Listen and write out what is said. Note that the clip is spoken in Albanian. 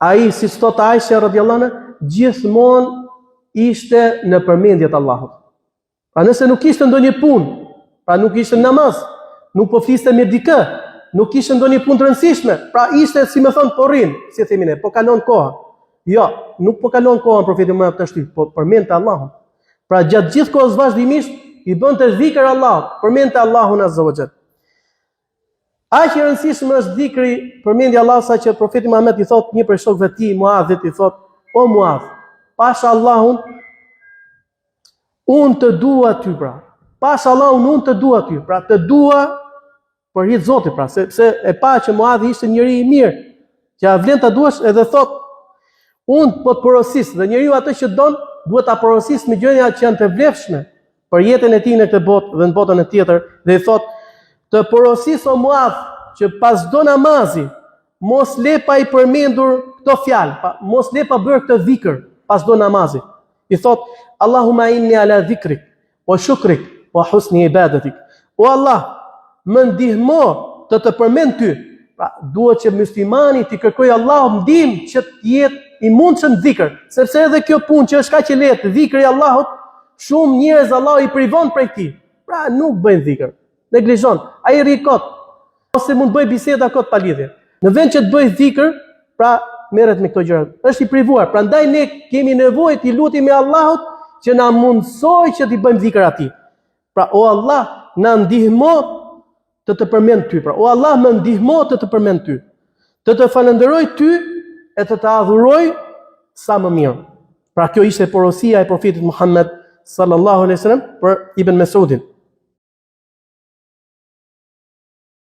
ai si thot Aisha radhiyallahu anha, gjithmonë ishte në përmendje të Allahut. Pra nëse nuk ishte ndonjë punë, pra nuk ishte namaz, nuk po fliste me dikë, nuk ishte ndonjë punë të rëndësishme, pra ishte si më thon po rrin, si themi ne, po kalon koha. Jo, nuk po kalon kohën profeti më të shtyp, po përmendte Allahun. Pra gjatë gjithë kohës vazhdimisht i bënte dhikr Allahut, përmendte Allahun azza wa jall. Aq i rëndësishëm është dhikri, përmendja Allahut, sa që profeti Muhammed i thot një prej shokëve të tij, Muadhit, i thot: "O Muadh, pasha Allahun, unë të dua ty pra. Pasha Allahun, unë të dua ty. Pra të dua për hir të Zotit, pra sepse e pa që Muadhi ishte njëri i mirë, që a vlen ta duash, edhe thot: unë po të porosis, dhe njeriu atë që don duhet ta porosis me gjëra që janë të vlefshme për jetën e tij në këtë botë dhe në botën e tjetër, dhe i thot: të porosis o Muadh që pas çdo namazi mos le pa i përmendur këto fjalë, mos le pa bërë këtë dhikr pas çdo namazi. I thot: Allahumma inni ala dhikrik wa shukrik wa husni ibadatik. O Allah, më ndihmo të përmend ty. Pra duhet që muslimani të kërkojë Allahut ndihmë që të jetë i mundshëm dhikr, sepse edhe kjo punë që është kaq e lehtë, dhikri i Allahut, shumë njerëz Allahu i privon prej tij. Pra nuk bëjnë dhikr, neglizhon, ai rri kot, ose mund bëj biseda kot pa lidhje. Në vend që të bëj dhikr, pra merret me këto gjëra. Është i privuar. Prandaj ne kemi nevojë të lutim me Allahut që na mundsoj që të bëjmë dhikr atij. Pra o Allah, na ndihmo të përmend ty. Pra o Allah, më ndihmo të përmend ty. Të falenderoj ty e të adhuroj sa më mirë. Pra kjo ishte porosia e profetit Muhammed sallallahu alaihi wasallam për Ibn Mesudin.